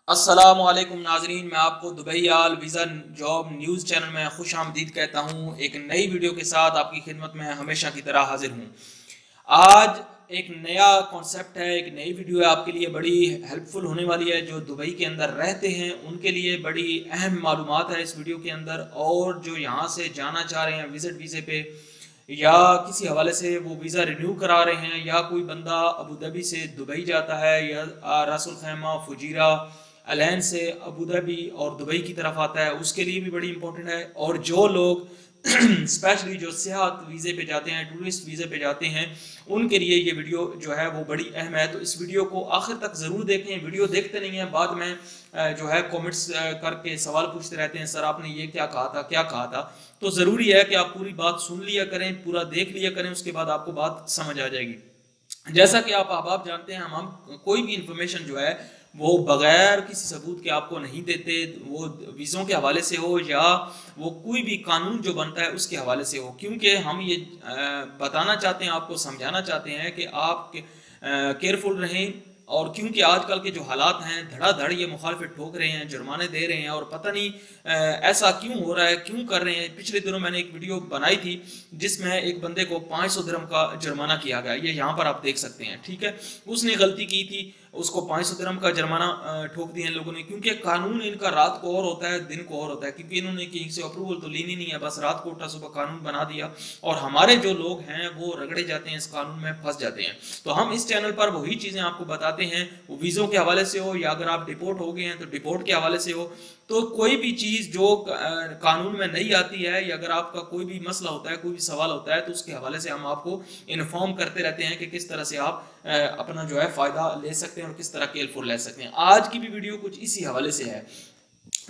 अस्सलामुअलैकुम नाजरीन, मैं आपको दुबई आल वीज़ा जॉब न्यूज़ चैनल में खुश आमदीद कहता हूँ। एक नई वीडियो के साथ आपकी खिदमत में हमेशा की तरह हाजिर हूँ। आज एक नया कॉन्सेप्ट है, एक नई वीडियो है आपके लिए, बड़ी हेल्पफुल होने वाली है। जो दुबई के अंदर रहते हैं उनके लिए बड़ी अहम मालूमात है इस वीडियो के अंदर, और जो यहाँ से जाना चाह रहे हैं विजिट वीज़े पे या किसी हवाले से वो वीज़ा रिन्यू करा रहे हैं, या कोई बंदा अबू धाबी से दुबई जाता है या रासुल खैमा फुजीरा अलैन से अबू धाबी और दुबई की तरफ आता है, उसके लिए भी बड़ी इंपॉर्टेंट है। और जो लोग स्पेशली जो सियाहत वीज़े पे जाते हैं, टूरिस्ट वीज़े पे जाते हैं, उनके लिए ये वीडियो जो है वो बड़ी अहम है। तो इस वीडियो को आखिर तक ज़रूर देखें। वीडियो देखते नहीं हैं, बाद में जो है कमेंट्स करके सवाल पूछते रहते हैं, सर आपने ये क्या कहा था, क्या कहा था। तो ज़रूरी है कि आप पूरी बात सुन लिया करें, पूरा देख लिया करें, उसके बाद आपको बात समझ आ जाएगी। जैसा कि आप जानते हैं, हम कोई भी इंफॉर्मेशन जो है वो बगैर किसी सबूत के आपको नहीं देते, वो वीज़ों के हवाले से हो या वो कोई भी कानून जो बनता है उसके हवाले से हो, क्योंकि हम ये बताना चाहते हैं, आपको समझाना चाहते हैं कि आप केयरफुल रहें। और क्योंकि आजकल के जो हालात हैं, धड़ाधड़ ये मुखालफत ठोक रहे हैं, जुर्माने दे रहे हैं, और पता नहीं ऐसा क्यों हो रहा है, क्यों कर रहे हैं। पिछले दिनों मैंने एक वीडियो बनाई थी जिसमें एक बंदे को 500 दिरहम का जुर्माना किया गया, ये यहाँ पर आप देख सकते हैं, ठीक है। उसने गलती की थी, उसको 500 दिरहम का जुर्माना ठोक दिया इन लोगों ने, क्योंकि कानून इनका रात को और होता है दिन को और होता है, क्योंकि इन्होंने किसी से अप्रूवल तो लेनी नहीं है, बस रात को उठा सुबह कानून बना दिया, और हमारे जो लोग हैं वो रगड़े जाते हैं, इस कानून में फंस जाते हैं। तो हम इस चैनल पर वही चीज़ें आपको बताते हैं, वो वीज़ों के हवाले से हो, या अगर आप डिपोर्ट हो गए हैं तो डिपोर्ट के हवाले से हो, तो कोई भी चीज़ जो कानून में नहीं आती है, या अगर आपका कोई भी मसला होता है, कोई भी सवाल होता है, तो उसके हवाले से हम आपको इन्फॉर्म करते रहते हैं कि किस तरह से आप अपना जो है फ़ायदा ले सकते हैं और किस तरह के हेल्पफुल ले सकते हैं। आज की भी वीडियो कुछ इसी हवाले से है।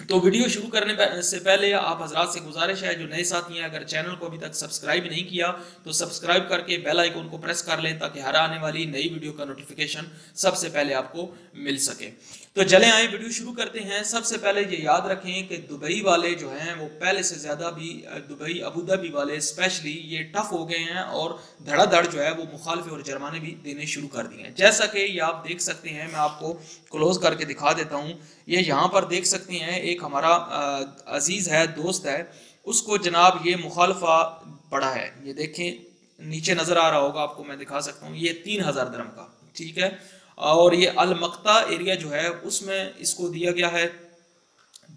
तो वीडियो शुरू करने से पहले आप हजरात से गुजारिश है, जो नए साथी हैं, अगर चैनल को अभी तक सब्सक्राइब नहीं किया तो सब्सक्राइब करके बेल आइकन को प्रेस कर लें, ताकि हर आने वाली नई वीडियो का नोटिफिकेशन सबसे पहले आपको मिल सके। तो चलें आए वीडियो शुरू करते हैं। सबसे पहले ये याद रखें कि दुबई वाले जो हैं वो पहले से ज़्यादा भी, दुबई अबू धाबी वाले स्पेशली, ये टफ हो गए हैं और धड़ाधड़ जो है वो मुखालफे और जुर्माने भी देने शुरू कर दिए हैं। जैसा कि ये आप देख सकते हैं, मैं आपको क्लोज करके दिखा देता हूँ। ये यहाँ पर देख सकते हैं, एक हमारा अजीज़ है, दोस्त है, उसको जनाब ये मुखालफा पड़ा है। ये देखें, नीचे नज़र आ रहा होगा आपको, मैं दिखा सकता हूँ, ये 3000 दिरहम का, ठीक है। और ये अल मक्ता एरिया जो है उसमें इसको दिया गया है,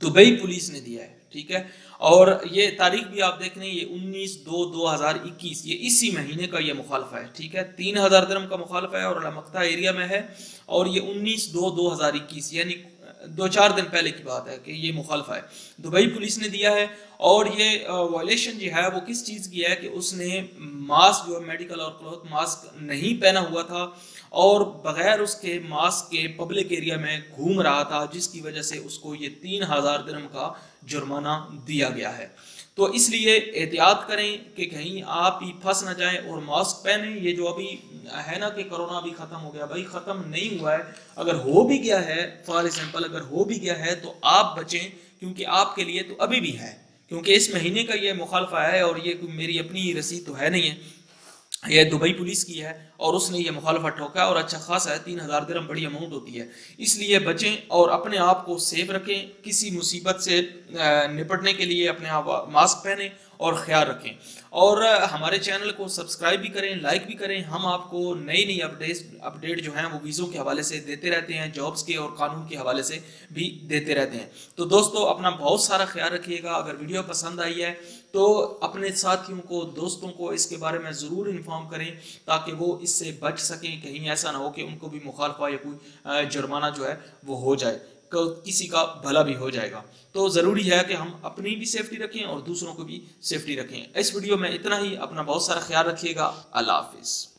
दुबई पुलिस ने दिया है, ठीक है। और ये तारीख भी आप देख रहे हैं, ये 19/2/2021, ये इसी महीने का ये मुखालफा है, ठीक है। 3000 दिरहम का मुखालफा है और अल मक्ता एरिया में है, और ये 19/2/2021 यानी 2-4 दिन पहले की बात है कि ये मुखालफा है, दुबई पुलिस ने दिया है। और ये वायलेशन जो है वो किस चीज़ की है कि उसने मास्क जो है, मेडिकल और क्लॉथ मास्क नहीं पहना हुआ था, और बगैर उसके मास्क के पब्लिक एरिया में घूम रहा था, जिसकी वजह से उसको ये 3000 दिरहम का जुर्माना दिया गया है। तो इसलिए एहतियात करें कि कहीं आप ही फंस ना जाएं, और मास्क पहने। ये जो अभी है ना कि कोरोना भी ख़त्म हो गया, भाई ख़त्म नहीं हुआ है। अगर हो भी गया है, फॉर एग्जाम्पल अगर हो भी गया है, तो आप बचें, क्योंकि आपके लिए तो अभी भी है, क्योंकि इस महीने का ये मुखालफा है, और ये मेरी अपनी रसीद तो है नहीं है, यह दुबई पुलिस की है, और उसने ये मुखालफा ठोका, और अच्छा खासा है, 3000 दिरहम बड़ी अमाउंट होती है। इसलिए बचें और अपने आप को सेफ रखें। किसी मुसीबत से निपटने के लिए अपने आप मास्क पहनें और ख्याल रखें, और हमारे चैनल को सब्सक्राइब भी करें, लाइक भी करें। हम आपको नई नई अपडेट जो हैं वो वीज़ों के हवाले से देते रहते हैं, जॉब्स के और कानून के हवाले से भी देते रहते हैं। तो दोस्तों, अपना बहुत सारा ख्याल रखिएगा। अगर वीडियो पसंद आई है तो अपने साथियों को, दोस्तों को इसके बारे में ज़रूर इन्फॉर्म करें, ताकि वो इससे बच सकें। कहीं ऐसा ना हो कि उनको भी मुखालफा या कोई जुर्माना जो है वो हो जाए, किसी का भला भी हो जाएगा। तो ज़रूरी है कि हम अपनी भी सेफ्टी रखें और दूसरों को भी सेफ्टी रखें। इस वीडियो में इतना ही। अपना बहुत सारा ख्याल रखिएगा। अल्लाह हाफिज़।